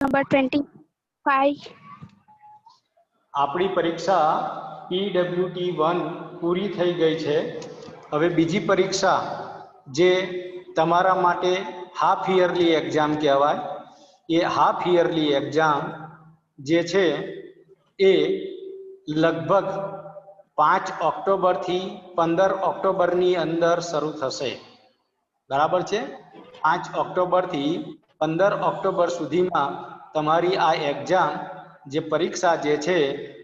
Number 25. આપણી પરીક્ષા PWT1 પૂરી થઈ ગઈ છે. હવે બીજી પરીક્ષા જે તમારા માટે હાફ યરલી એક્ઝામ કહેવાય, એ હાફ યરલી એક્ઝામ જે છે એ લગભગ 5 ઓક્ટોબરથી 15 ઓક્ટોબરની અંદર શરૂ થશે. બરાબર છે? 5 ઓક્ટોબરથી 15 ઓક્ટોબર સુધીમાં તમારી આ એક્ઝામ જે પરીક્ષા જે છે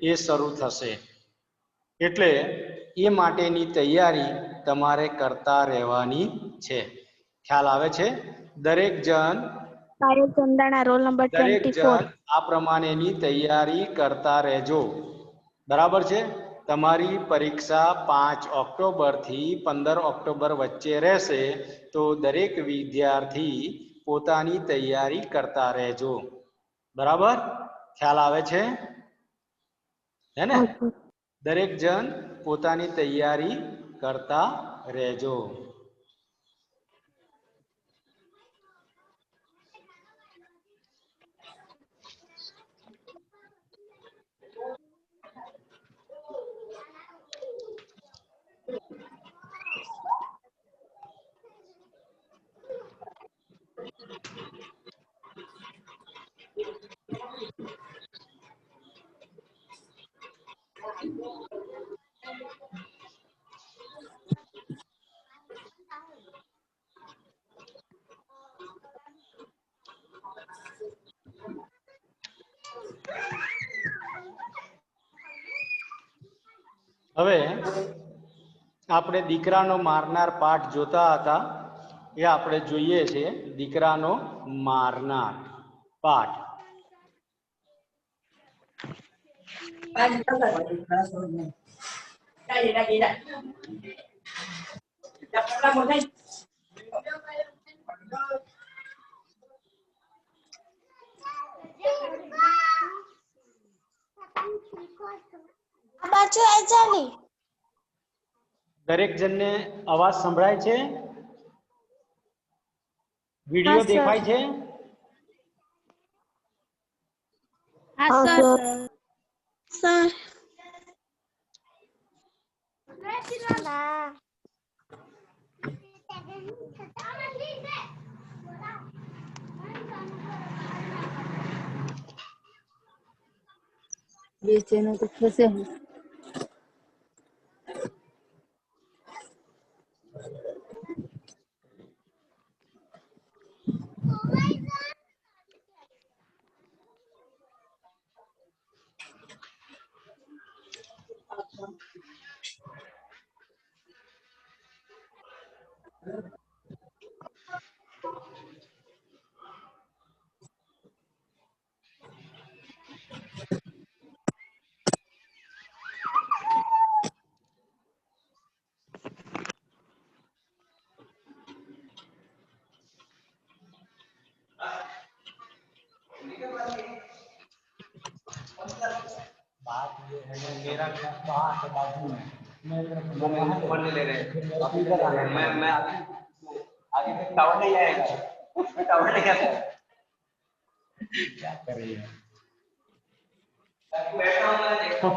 એ શરૂ થશે. એટલે એ માટેની તૈયારી તમારે કરતા રહેવાની છે. ખ્યાલ આવે છે? દરેક જણ રોલ નંબર દરેક 24. જણ આ પ્રમાણેની તૈયારી કરતા રહેજો. બરાબર છે? તમારી પરીક્ષા 5 ઓક્ટોબરથી 15 ઓક્ટોબર વચ્ચે રહેશે, તો દરેક વિદ્યાર્થી પોતાની તૈયારી કરતા રહેજો. બરાબર? ખ્યાલ આવે છે? હે ને? દરેક જણ પોતાની તૈયારી કરતા રહેજો. હવે આપણે દીકરાનો મારનાર પાઠ જોતા હતા, એ આપણે જોઈએ છે. દીકરાનો મારનાર પાઠ. દરેક જણને અવાજ સંભળાય છે? વિડિયો દેખાય છે? હા સર. સર. ये चैनल तो कैसे है? बात ये है कि मेरा घर वहाँ से बाजू में, मैं फोन ले रहे हैं, मैं आगे तक टावर नहीं आएगा, टावर नहीं आता है। क्या कर रही है? बैठा हूँ मैं, देखो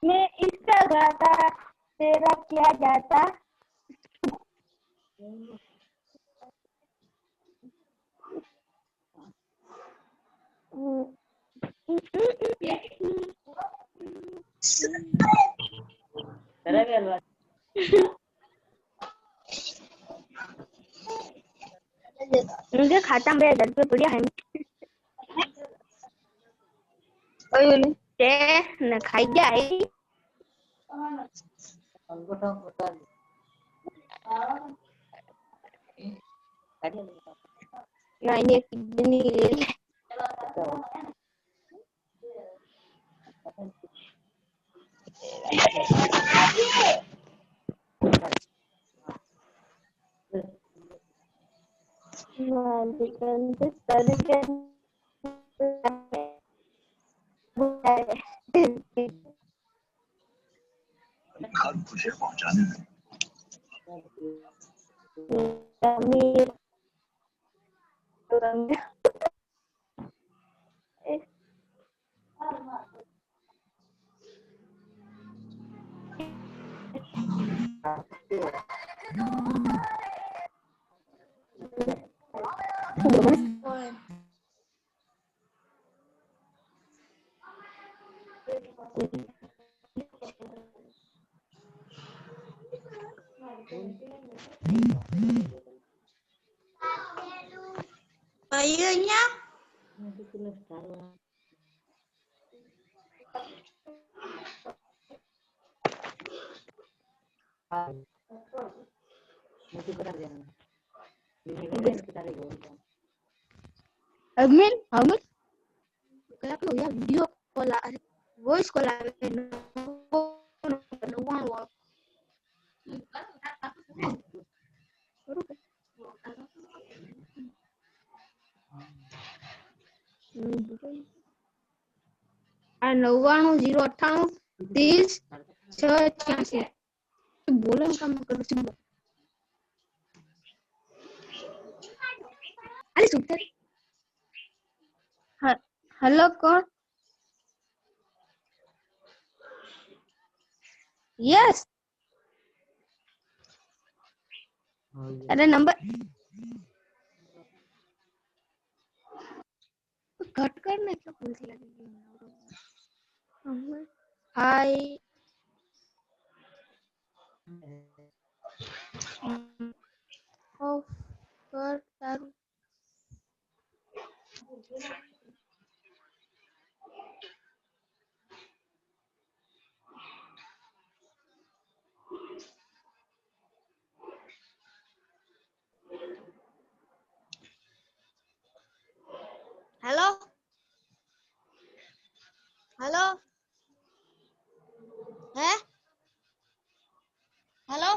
मैं इसका गाता तेरा क्या जाता। मुझे खाता मेरे घर पे बढ़िया है ते न खाई जाए ना ये किडनी ले ले मालिकन से सरगन Bayunya admin kayak lu ya video call voice call આ 99 098 30 6 86 બોલો કામ કરું છું અરે સુતર હેલો કોણ यस अरे नंबर कट करने क्या बोलती लगी हाय ऑफ कर तारू Halo? Halo? Halo?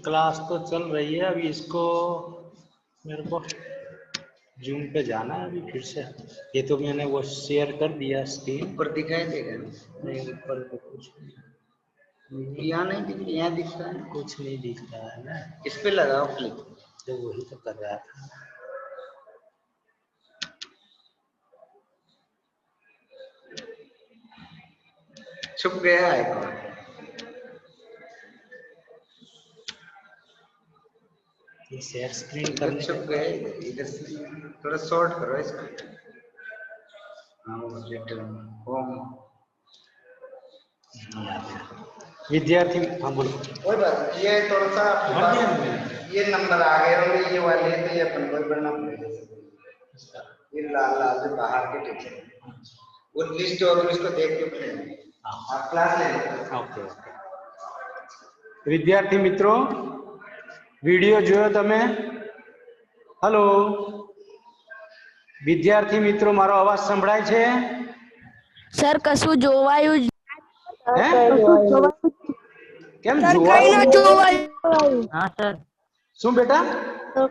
क्लास तो चल रही है। अभी इसको मेरे को जूम पे जाना है अभी फिर से। ये तो मैंने वो शेयर कर दिया स्क्रीन ऊपर दिखाई देगा नहीं, ऊपर तो कुछ नहीं, यहाँ नहीं दिख यहाँ दिखता है कुछ नहीं दिख रहा है ना। इस पे लगाओ क्लिक तो वही तो कर रहा था। छुप गया आइकॉन ये शेयर स्क्रीन इधर करने छुप गया इधर से थोड़ा शॉर्ट करो इसको हाँ होम विद्यार्थी हाँ बोलो कोई बात नहीं ये थोड़ा सा ये नंबर आ गए और ये वाले तो ये अपन को करना पड़ेगा ये लाल लाल जो बाहर के टीचर वो लिस्ट और इसको देख के पढ़ेंगे आप क्लास ले लो ओके ओके विद्यार्थी मित्रों वीडियो જોયો તમે હેલો વિદ્યાર્થી મિત્રો મારો અવાજ સંભળાય છે સર કશું જોવાયું હે કેમ કઈ જોવાયું ના જોવાયું हाँ सर શું બેટા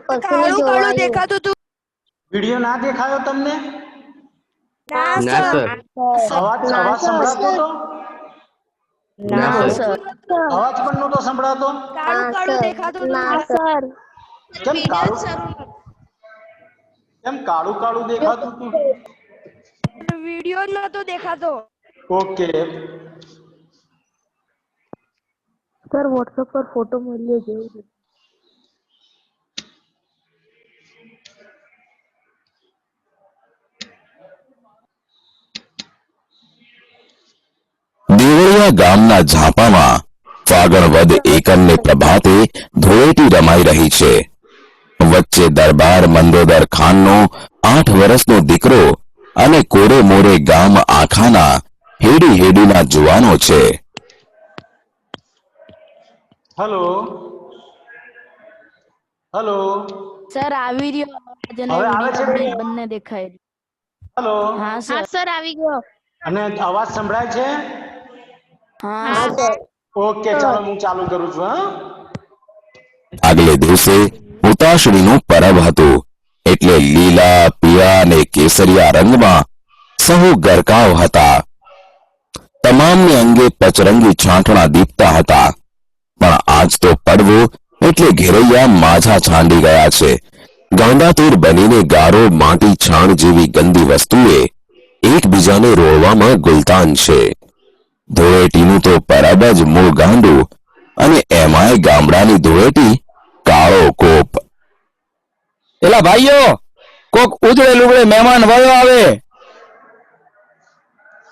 કાળું કાળું દેખાતું હતું વિડિયો ના દેખાયો તમને ના ના સર અવાજ અવાજ સંભળાતો તો ના સર અવાજ પણ નહોતો સંભળાતો કાળું કાળું દેખાતું હતું ના સર કેમ કાળું કાળું દેખાતું હતું વિડિયો નતો દેખાતો ઓકે सर व्हाट्सएप पर फोटो मोकलिए जरूर દેવળિયા ગામના ઝાંપામાં ફાગણ વદ એકમને પ્રભાતે ધૂળેટી રમાઈ રહી છે. વચ્ચે દરબાર મંદોદર ખાનનો 8 વર્ષનો દીકરો અને કોરે મોરે ગામ આખાના હેડી હેડીના જુવાનો છે. હલો હલો સર આવી રહ્યો અવાજ અને હવે આવે છે વિડીયો બેન? બંને દેખાય. હલો હા હા સર. સર આવી ગયો. અને અવાજ સંભળાય છે? હા સર. ઓકે ચાલો હું ચાલુ કરું છું. હા આગલે દિવસે ઉતાસણીનું પરબ હતું એટલે લીલા પીળા અને કેસરિયા રંગમાં સહુ ગરકાવ હતા. તમામને અંગે પચરંગી છાંટણા દીપતા હતા. પણ આજ તો પડવો એટલે ઘેરૈયા માઝા છાંડી ગયા છે. ગાંડાતુર બનીને ગારો માટી છાણ જેવી ગંદી વસ્તુએ એકબીજાને રોળવામાં ગુલતાન છે. ધૂળેટીનું તો પરબ જ મૂળ ગાંડું અને એમાંય ગામડાની ધૂળેટી કાળો કોપ. એલા ભાઈઓ, કોક ઉજળે લુગડે મહેમાન વયો આવે.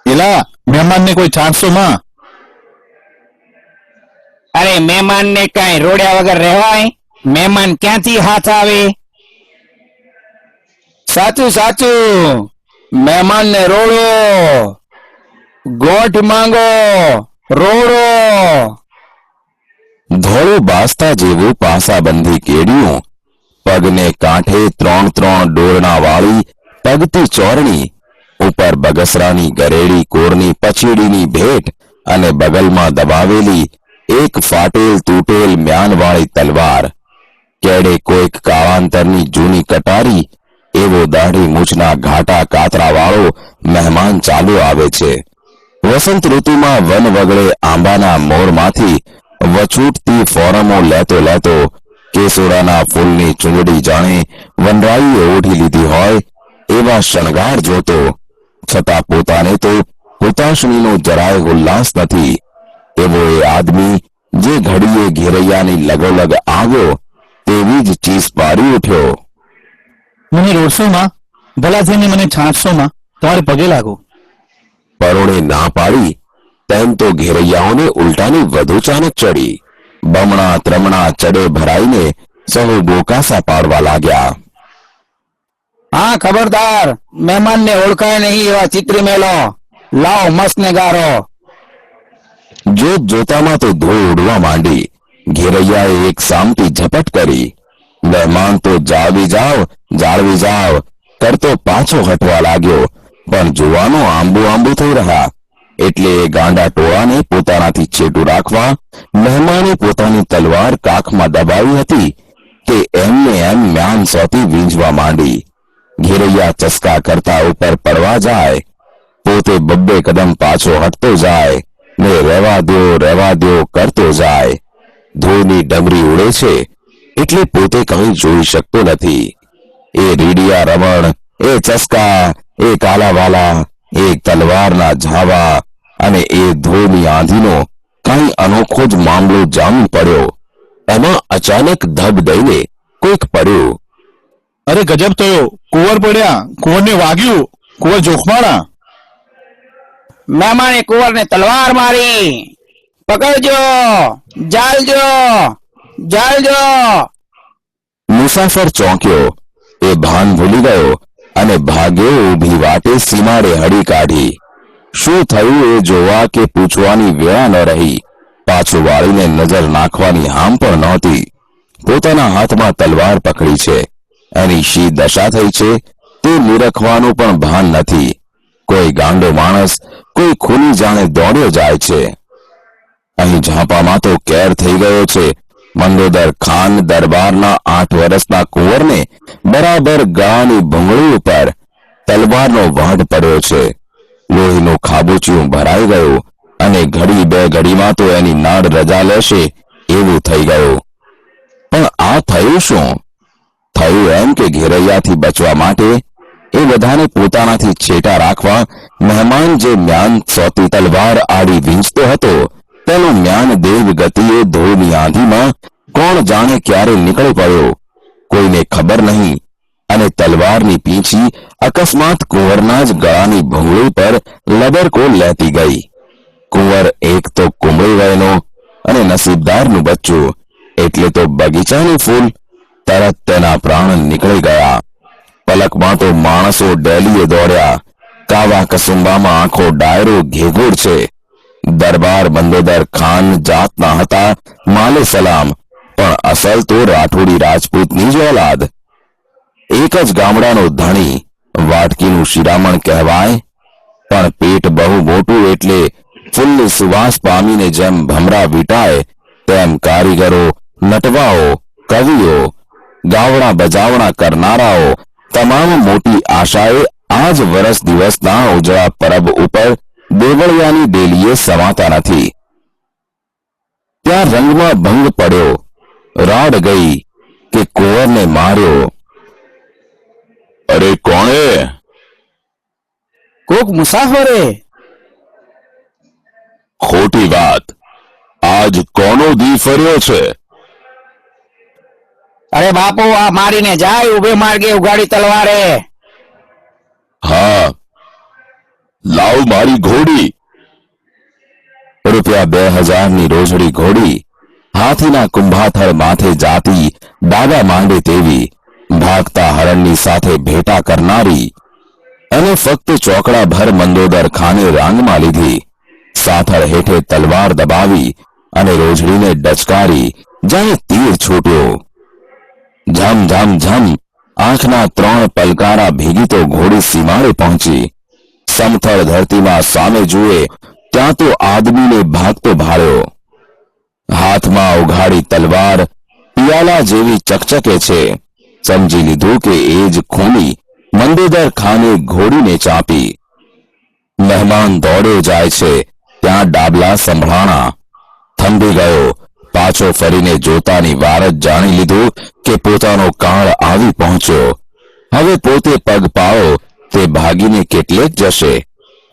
એલા મહેમાનને કોઈ છાંટશો માં? અરે મહેમાનને કાંઈ રોડ્યા વગર રહેવાય? મહેમાન ક્યાંથી હાથ આવે? સાચું સાચું, મહેમાનને રોડો, ગોઠ માંગો, રોડો. ધોળું બાસતા જેવું પાસાબંધી કેડિયું, પગને કાંઠે 3 ડોરણા વાળી પગતી ચોરણી, ઉપર બગસરાની ગરેડી કોરની પછીડીની ભેટ અને બગલમાં દબાવેલી એક ફાટેલ તૂટેલ મ્યાનવાળી તલવાર. કેડે કોઈક કાળાંતરની જૂની કટારી એવો દાઢી મૂછના ઘાટા કાતરા વાળો મહેમાન ચાલુ આવે છે. વસંત ઋતુમાં વન વગડે આંબાના મોરમાંથી વછૂટતી ફોરમો લેતો લેતો કેસુડાના ફૂલની ચૂંદડી જાણે વનરાઈએ ઓઢી લીધી હોય એવા શણગાર જોતો, છતાં પોતાને તો હુતાશણીનો જરાય ઉલ્લાસ નથી એવો એ આદમી જે ઘડીએ ઘેરૈયાની લગોલગ આવ્યો તેવી જ ચીસ પાડી ઉઠ્યો. મને રોડશો માં, ભલા થઈને મને છાંટશો માં, તમારે પગે લાગો. પરોણે ના પાડી તેમ તો ઘેરૈયાઓને ઉલટાની વધુ ચાનક ચડી. બમણા ત્રમણા ચડે ભરાઈને સહુ બોકાસા પાડવા લાગ્યા. હા ખબરદાર, મહેમાનને ઓળખાય નહીં એવા ચિત્રી મેલો, લાવો મસ્તને ગારો. જોત જોતામાં તો ધૂળ ઉડવા માંડી. ઘેરૈયાએ એક સામટી ઝપટ કરી. મહેમાન તો જાળવી જાવ કરતો પાછો હટવા લાગ્યો, પણ જુવાનો આંબુ થઈ રહ્યા એટલે એ ગાંડા ટોળાને પોતાનાથી છેટું રાખવા મહેમાને પોતાની તલવાર કાખમાં દબાવી હતી કે એમને એમ મ્યાન સોંપી વીંઝવા માંડી. ઘેરૈયા ચસકા કરતા ઉપર પડવા જાય, પોતે બબ્બે કદમ પાછો હટતો જાય ને રહેવા દો કરતો જાય. ધૂળની ડમરી ઉડે છે એટલે પોતે કંઈ જોઈ શકતો નથી. એ રીડિયા રમણ, એ ચસકા, એ કાલાવાલા, એ તલવારના ઝાવા અને એ ધૂળની આંધીનો કંઈ અનોખો જ મામલો જામી પડ્યો. એમાં અચાનક ધબ દઈને કોઈક પડ્યું. અરે ગજબ થયો, કુંવર પડ્યા, કુંવરને વાગ્યું, કુંવર જોખમાણા. મહેમાને કુંવરને તલવાર મારી, પકડજો, જાલજો. મુસાફર ચોંક્યો. એ ભાન ભૂલી ગયો અને ભાગ્યો ઊભી વાટે સીમાડે હળી કાઢી. શું થયું એ જોવા કે પૂછવાની વેળા ન રહી. પાછું વાળીને નજર નાખવાની હામ પણ નહોતી. પોતાના હાથમાં તલવાર પકડી છે, એની શી દશા થઈ છે તે નિરખવાનું પણ ભાન નથી. કોઈ ગાંડો માણસ કોઈ ખૂની જાણે દોડ્યો જાય છે. અહીં ઝાંપામાં તો કેર થઈ ગયો છે. મંદોદર ખાન દરબારના 8 વર્ષના કુંવરને બરાબર ગળાની ભૂંગળી ઉપર તલવારનો વાઢ પડ્યો છે. લોહીનું ખાબોચિયું ભરાઈ ગયું અને ઘડી બે ઘડીમાં તો એની નાડ રજા લેશે એવું થઈ ગયું. પણ આ થયું શું? થયું એમ કે ઘેરૈયાથી બચવા માટે એ બધાને પોતાનાથી છેટા રાખવા મહેમાન જે મ્યાન સોતી તલવાર આડી વીંચતો હતો તેનું મ્યાન દેવ ગતિએ ધૂળની આંધીમાં કોણ જાણે ક્યારે નીકળી પડ્યો, કોઈને ખબર નહીં. અને તલવારની પીંછી અકસ્માત કુંવરના જ ગળાની ભૂંગળી પર લબરકો લેતી ગઈ. કુંવર એક તો કુંબળી વયનો અને નસીબદારનું બચ્ચું એટલે તો બગીચાનું ફૂલ. તરત તેના પ્રાણ નીકળી ગયા. પલકમાં તો માણસો ડેલીએ દોડ્યા. કાવા કસુંબામાં આખો ડાયરો ઘેઘોડ છે. દરબાર બંદોદર ખાન જાતના હતા માલે સલામ, પણ અસલ તો રાઠોડી રાજપૂતની જ ઓલાદ. એક જ ગામડાનો ધણી, વાટકીનું શિરામણ કહેવાય, પણ પેટ બહુ મોટું એટલે ફૂલની સુવાસ પામીને જેમ ભમરા વીટાય તેમ કારીગરો, નટવાઓ, કવિઓ, ગાવણા બજાવણા કરનારાઓ તમામ મોટી આશાએ આજ વરસ દિવસના ઉજળા પરબ ઉપર દેવળિયાની ડેલીએ સમાતા નથી. ત્યાં રંગમાં ભંગ પડ્યો. રાડ ગઈ કે કુંવરને માર્યો. અરે કોણે? કોક મુસાફરે. ખોટી વાત. આજ કોનો દી ફર્યો છે? અરે બાપુ, આ મારીને જાય ઉભે માર્ગે ઉગાડી તલવારે. હા, લાવ મારી ઘોડી. રૂપિયા 2000ની રોજડી ઘોડી હાથીના કુંભાથળ માથે જાતી ડાબા માંડે તેવી, ભાગતા હરણની સાથે ભેટા કરનારી, અને ફક્ત ચોકડા ભર મંદોદર ખાને રાંગમાં લીધી. સાથળ હેઠે તલવાર દબાવી અને રોજડીને ડચકારી જાણે તીર છૂટ્યો. ઝમ ઝમ ઝમ આંખના 3 પલકારા ભેગી તો ઘોડી સીમાડે પહોંચી. સમથળ ધરતીમાં સામે જુએ ત્યાં તો આદમીને ભાગતો ભાળ્યો. હાથમાં ઉઘાડી તલવાર પિયાલા જેવી ચકચકે છે. સમજી લીધું કે એ જ ખૂની મંદોદર ખાને ઘોડીને ચાંપી. મહેમાન દોડ્યો જાય છે ત્યાં ડાબલા સંભળાણા. થંભી ગયો. પાછો ફરીને જોતાની વાર જ જાણી લીધું કે પોતાનો કાળ આવી પહોંચ્યો. હવે પોતે પગ પાળો તે ભાગીને કેટલેક જશે.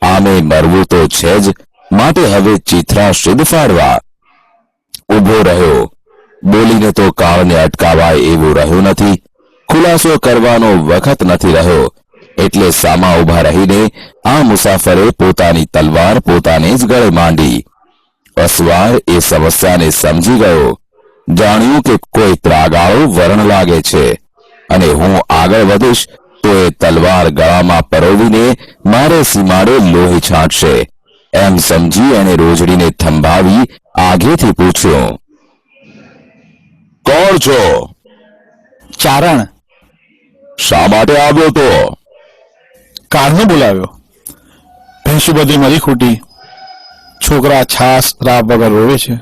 આમે મરવું તો છે જ, માટે હવે ચીથરા સિદ્ધ ફાડવા. ઉભો રહ્યો. બોલીને તો કાળને અટકાવાય એવું રહ્યું નથી. ખુલાસો કરવાનો વખત નથી રહ્યો. એટલે સામા ઉભા રહીને આ મુસાફરે પોતાની તલવાર પોતાને જ ગળે માંડી. અસવાર એ સમસ્યાને સમજી ગયો. જાણ્યું કે કોઈ ત્રાગાળો વરણ લાગે છે અને હું આગળ વધીશ તો એ તલવાર ગળામાં પરોવીને મારે સીમાડે લોહી છાંટશે. એમ સમજી એને રોજડીને થંભાવી આગેથી પૂછ્યું, કોણ છો? ચારણ. શા માટે આવ્યો તો? કારનો બોલાવ્યો. ભેંસુ બધી મરી ખૂટી. છોકરા છાસ રાબ વગર રોવે છે.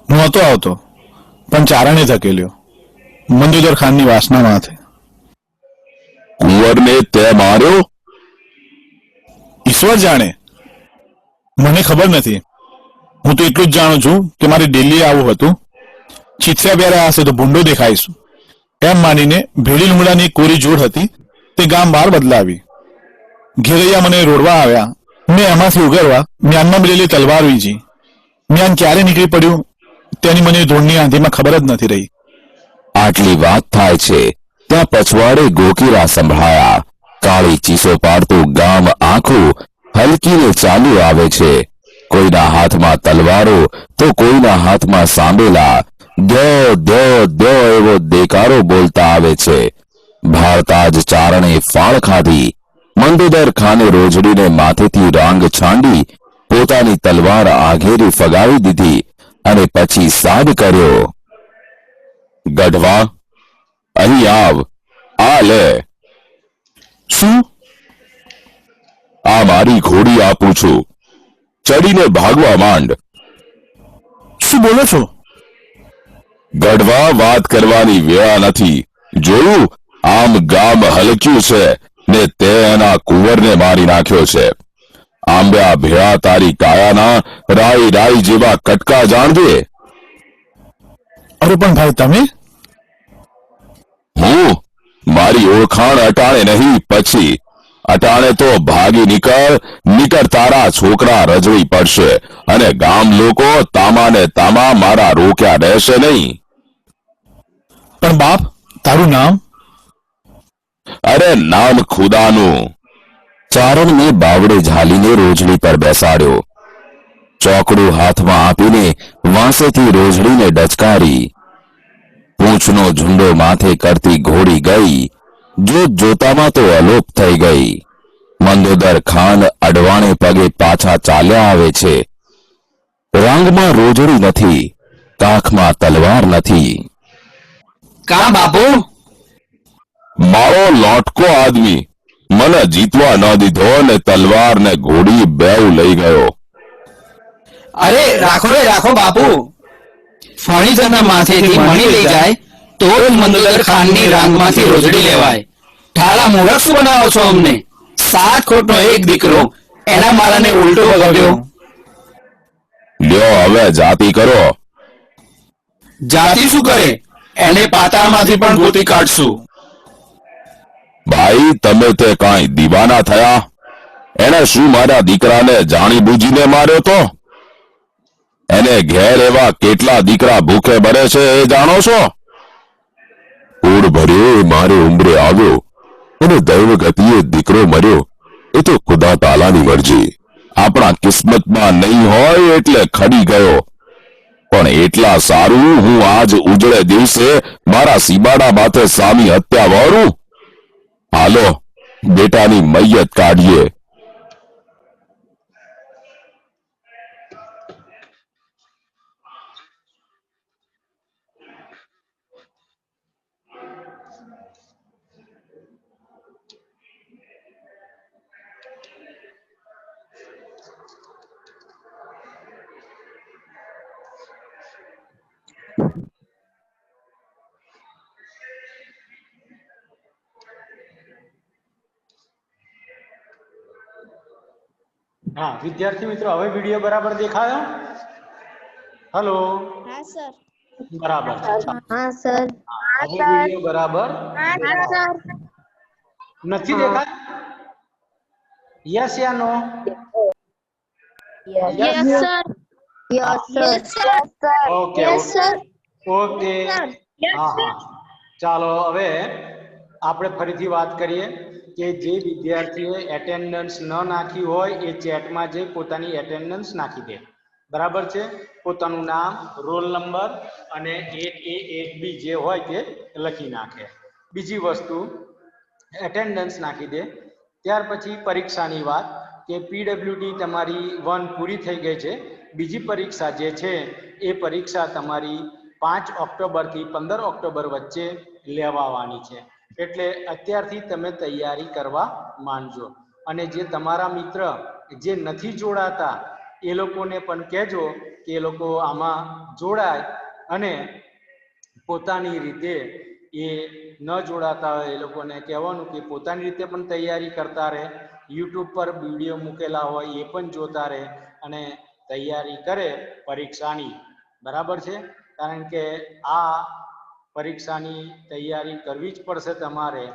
નહોતો આવતો પણ ચારણે ધકેલ્યો મંદોદર ખાનની વાસના માથે. કુંવરને તે માર્યો? ઈશ્વર જાણે, મને ખબર નથી. હું તો એટલું જ જાણું છું કે મારે દિલ્હી આવવું હતું. ચિત્રા પહેર્યા હશે તો ભૂંડો દેખાઈશું એમ માનીને ભેડી લુમડાની કોરી જોડ હતી તે ગામ બહાર બદલાવી. ઘેરૈયા મને રોડવા આવ્યા. મેં એમાંથી ઉગરવા મ્યાનમાં મિલેલી તલવાર વીજી. મ્યાન ક્યારે નીકળી પડ્યું તેની મને ધૂળની આંધીમાં ખબર જ નથી રહી. આટલી વાત થાય છે ત્યાં પછવાડે ગોકીરા સંભળાયા. કાળી ચીસો પાડતું ગામ આખું હલકીને ચાલ્યું આવે છે. કોઈના હાથમાં તલવારો તો કોઈના હાથમાં સાંભેલા. દ્યો દ્યો દ્યો એવો દેકારો બોલતા આવે છે. ભારતા જ ચારણે ફાળ ખાધી. મંદોદર ખાને રોજડીને માથેથી રાંગ છાંડી પોતાની તલવાર આઘેરી ફગાવી દીધી અને પછી સાદ કર્યો, ગઢવા અહીં આવ, આ લે. શું? આ મારી ઘોડી આપું છું. ચડીને ભાગવા માંડ. શું બોલો છો? ગઢવા વાત કરવાની વેળા નથી. જોયું, આમ ગામ હલક્યું છે ને તે એના કુંવરને મારી નાખ્યો છે. આંબ્યા ભેળા તારી કાયાના રાઈ રાઈ જેવા કટકા જાણજે. અરે પણ ભાઈ તમે? હું? મારી ઓળખાણ અટાણે નહીં પછી. અટાણે તો ભાગી નીકળ તારા છોકરા રજવી પડશે અને ગામ લોકો તામા ને તામા મારા રોક્યા રહેશે નહીં. પણ બાપ, તારું નામ? અરે નામ ખુદાનું. ચારણને બાવડે ઝાલીને રોજડી પર બેસાડ્યો. ચોકડું હાથમાં આપીને વાંસેથી રોજડીને ડચકારી પૂંછનો ઝુંડો માથે કરતી ઘોડી ગઈ જોત જોતામાં તો અલોપ થઈ ગઈ મંદોદર ખાન અડવાણે પગે પાછા ચાલ્યા આવે છે રાંગમાં રોજડી નથી કાખમાં તલવાર નથી કા બાપુ મારો લોટકો આદમી મને જીતવા ન દીધો ને તલવાર ને ઘોડી બેવ લઈ ગયો અરે રાખો બાપુ ફણીધરના માથેથી મણી લઈ જાય તો જ મંદોદર ખાનની રાંગમાંથી રોજડી લેવાય ઠાલા મૂરખ શું બનાવો છો અમને 7 ખોટનો એક દીકરો એના મારાને ઉલટો વગાડ્યો લ્યો હવે જાતિ કરો જાતિ શું કરે એને પાતાળમાંથી પણ ગોતી કાઢશું ભાઈ તમે તે કાંઈ દીવાના થયા એને શું મારા દીકરાને જાણી બૂજીને માર્યો તો એને ઘેર એવા કેટલા દીકરા ભૂખે ભરે છે એ જાણો છો કુળ ભર્યો એ મારે ઉંમરે આવ્યો અને દૈવ ગતિએ દીકરો મર્યો એ તો ખુદા તાલાની મરજી આપણા કિસ્મતમાં નહીં હોય એટલે ખડી ગયો પણ એટલા સારું હું આજ ઉજળે દિવસે મારા સીબાડા માથે સામી હત્યા વાળું હાલો બેટાની મૈયત કાઢીએ હા વિદ્યાર્થી મિત્રો હવે વિડીયો બરાબર દેખાયો હેલો હા સર બરાબર हाँ सर હવે વિડીયો બરાબર નથી દેખાય યસ યા no yes sir yes sir okay okay હા હા ચાલો હવે આપણે ફરીથી વાત કરીએ કે જે વિદ્યાર્થીએ એટેન્ડન્સ ન નાખી હોય એ ચેટમાં જઈ પોતાની એટેન્ડન્સ નાખી દે બરાબર છે પોતાનું નામ રોલ નંબર અને 8A 8B જે હોય તે લખી નાખે બીજી વસ્તુ એટેન્ડન્સ નાખી દે ત્યાર પછી પરીક્ષાની વાત કે પીડબ્લ્યુડી તમારી 1 પૂરી થઈ ગઈ છે બીજી પરીક્ષા જે છે એ પરીક્ષા તમારી 5 ઓક્ટોબરથી 15 ઓક્ટોબર વચ્ચે લેવાવાની છે એટલે અત્યારથી તમે તૈયારી કરવા માંડજો અને જે તમારા મિત્ર જે નથી જોડાતા એ લોકોને પણ કહેજો કે એ લોકો આમાં જોડાય અને પોતાની રીતે એ ન જોડાતા હોય એ લોકોને કહેવાનું કે પોતાની રીતે પણ તૈયારી કરતા રહે યુટ્યુબ પર વિડીયો મૂકેલા હોય એ પણ જોતા રહે અને તૈયારી કરે પરીક્ષાની બરાબર છે કારણ કે આ પરીક્ષાની તૈયારી કરવી જ પડશે તમારે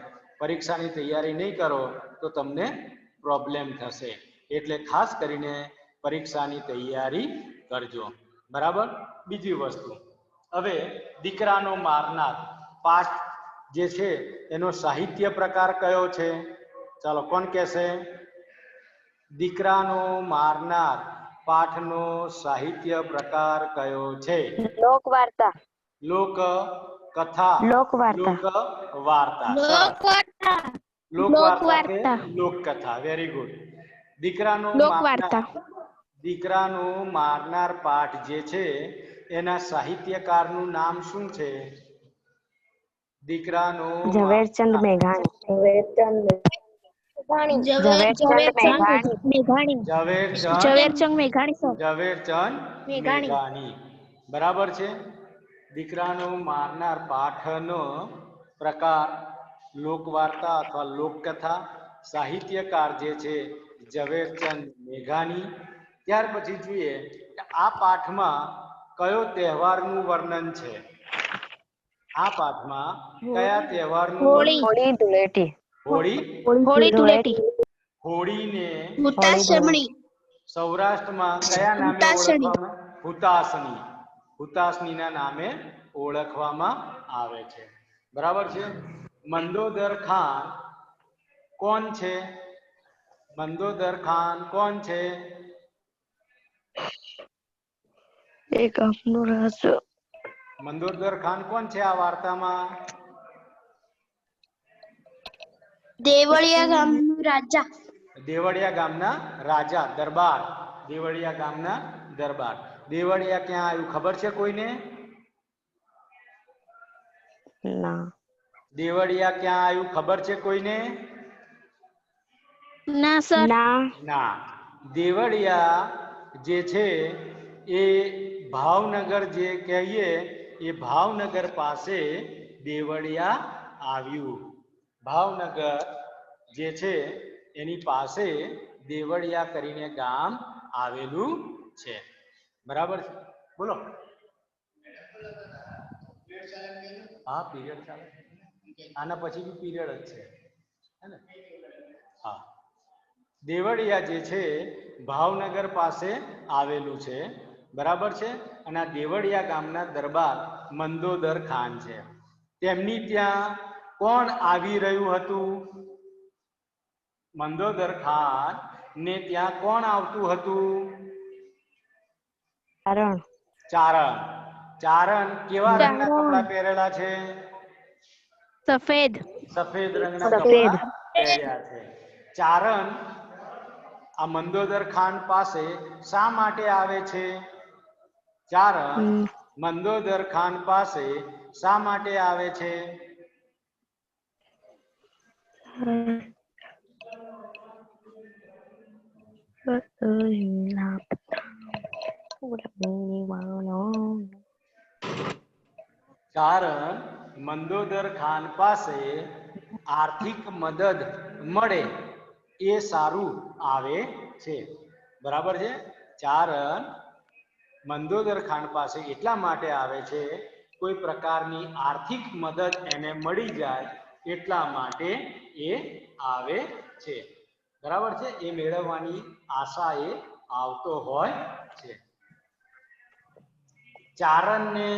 પરીક્ષાની તૈયારી નહીં કરો તો તમને પ્રોબ્લેમ થશે એટલે ખાસ કરીને પરીક્ષાની તૈયારી કરજો બરાબર બીજી વસ્તુ હવે દીકરાનો મારનાર પાઠ જે છે એનો સાહિત્ય પ્રકાર કયો છે ચાલો કોણ કહેશે દીકરાનો મારનાર પાઠનો સાહિત્ય પ્રકાર કયો છે लोकवार्ता લોક कथा लोकवार्ता वार्ता लोकवार्ता लोक कथा वेरी गुड દીકરાનો મારનાર પાઠ જે છે એના સાહિત્યકારનું નામ શું છે દીકરાનો ઝવેરચંદ મેઘાણી મેઘાણી બરાબર છે દીકરાનો મારનાર પાઠનો પ્રકાર લોકવાર્તા અથવા લોકકથા સાહિત્યકાર જે છે ઝવેરચંદ મેઘાણી ત્યાર પછી જોઈએ કે આ પાઠમાં કયો તહેવારનું વર્ણન છે આ પાઠમાં કયા તહેવારનું होली धुलेटी હોળીને હુતાશમણી સૌરાષ્ટ્રમાં કયા નામે ઓળખવામાં હુતાસની હુતાસનીના નામે ઓળખવામાં આવે છે બરાબર છે મંદોદર ખાન કોણ છે મંદોદર ખાન કોણ છે એક આપનું રહસ્ય. મંદોદર ખાન કોણ છે આ વાર્તામાં? દેવળિયા ગામનું રાજા. દેવળિયા ગામના રાજા, દરબાર. દેવળિયા ગામના દરબાર. દેવળિયા ક્યાં આવ્યું ખબર છે કોઈને? ના. દેવળિયા ક્યાં આવ્યું ખબર છે કોઈને? ના સર. ના. ના. દેવળિયા જે છે એ ભાવનગર જે કહીએ એ ભાવનગર પાસે દેવળિયા આવ્યું. ભાવનગર જે છે એની પાસે દેવળિયા કરીને ગામ આવેલું છે. બરાબર છે? બોલો. હા, પીરિયડ ચાલે. આના પછી બી પીરિયડ જ છે, હે ને? હા. દેવળિયા જે છે ભાવનગર પાસે આવેલું છે. બરાબર છે? અને આ દેવળિયા ગામના દરબાર મંદોદર ખાન છે. તેમની ત્યાં કોણ આવી રહ્યું હતું? મંદોદર ખાન ને ત્યાં કોણ આવતું હતું? ચારણ. ચારણ. ચારણ કેવા રંગના કપડા પહેરેલા છે? સફેદ. સફેદ રંગના કપડા પહેર્યા છે. ચારણ આ મંદોદર ખાન પાસે શા માટે આવે છે? ચારણ મંદોદર ખાન પાસે શા માટે આવે છે? ચારણ મંદોદર ખાન પાસે આર્થિક મદદ મળે એ સારું આવે છે. બરાબર છે? ચારણ મંદોદર ખાન પાસે એટલા માટે આવે છે, કોઈ પ્રકારની આર્થિક મદદ એને મળી જાય એટલા માટે એ આવે છે. બરાબર છે? એ મેળવવાની આશા એ આવતો હોય છે. ચારણને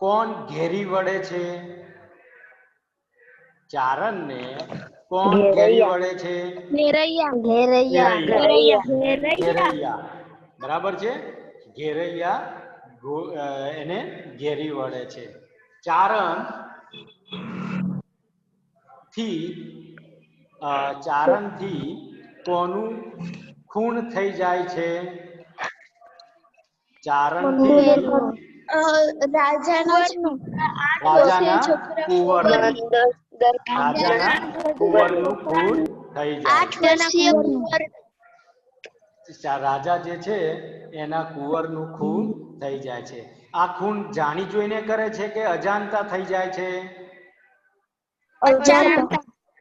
કોણ ઘેરી વળે છે? ચારણને કોણ ઘેરી વળે છે? ઘેરૈયા. બરાબર છે? ઘેરૈયા એને ઘેરી વળે છે. ચારણ થી કોનું ખૂન થઈ જાય છે? ચારણથી રાજાના કુંવરનું ખૂન થઈ જાય. રાજા જે છે એના કુંવરનું ખૂન થઈ જાય છે. આ ખૂન જાણી જોઈને કરે છે કે અજાણતા થઈ જાય છે?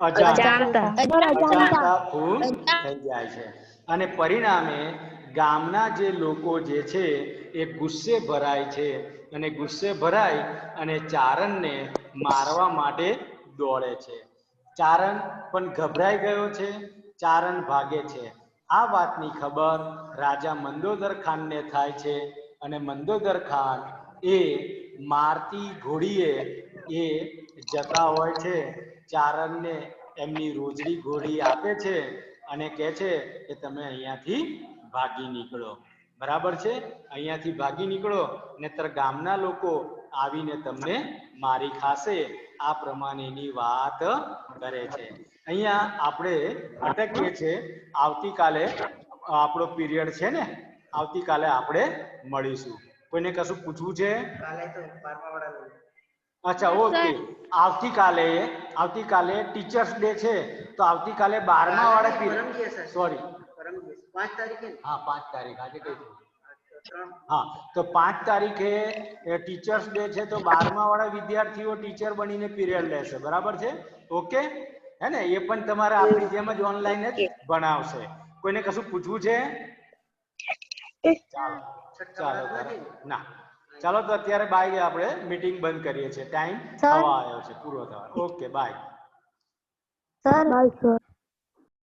અજાણતા ખૂન થઈ જાય છે. અને પરિણામે ગામના જે લોકો જે છે એ ગુસ્સે ભરાય છે, અને ગુસ્સે ભરાય અને ચારણને મારવા માટે દોડે છે. ચારણ પણ ગભરાઈ ગયો છે. ચારણ ભાગે છે. આ વાતની ખબર રાજા મંદોદર ખાનને થાય છે, અને મંદોદર ખાન એ મારતી ઘોડીએ એ જતા હોય છે. ચારણને એમની રોજડી ઘોડી આપે છે અને કહે છે કે તમે અહીંયાથી ભાગી નીકળો. બરાબર છે? અહીંયાથી ભાગી નીકળો, નહીતર ગામના લોકો આવીને તમને મારી ખાશે. આ પ્રમાણેની વાત કરે છે. અહીંયા આપણે અટકીએ છીએ. આવતીકાલે આપણો પીરિયડ છે ને, આવતીકાલે આપણે મળીશું. કોઈને કશું પૂછવું છે? અચ્છા, ઓકે. આવતીકાલે ટીચર્સ ડે છે, તો આવતીકાલે 12મા વાળા પીરિયડ, સોરી 5 તારીખે. હા, 5 તારીખ આજે કઈ છે? હા, તો 5 તારીખે ટીચર્સ ડે છે, તો 12મા વાળા વિદ્યાર્થીઓ ટીચર બનીને પીરિયડ લેશે. બરાબર છે? ઓકે, હે ને? એ પણ તમારે આપણી જેમ જ ઓનલાઈન જ ભણાવશે. કોઈને કશું પૂછવું છે? ચાલો ના, ચાલો તો અત્યારે બાય. આપણે મીટિંગ બંધ કરીએ છીએ. ટાઈમ થવા આવ્યો છે, પૂરો થવા. Okay, bye. સર.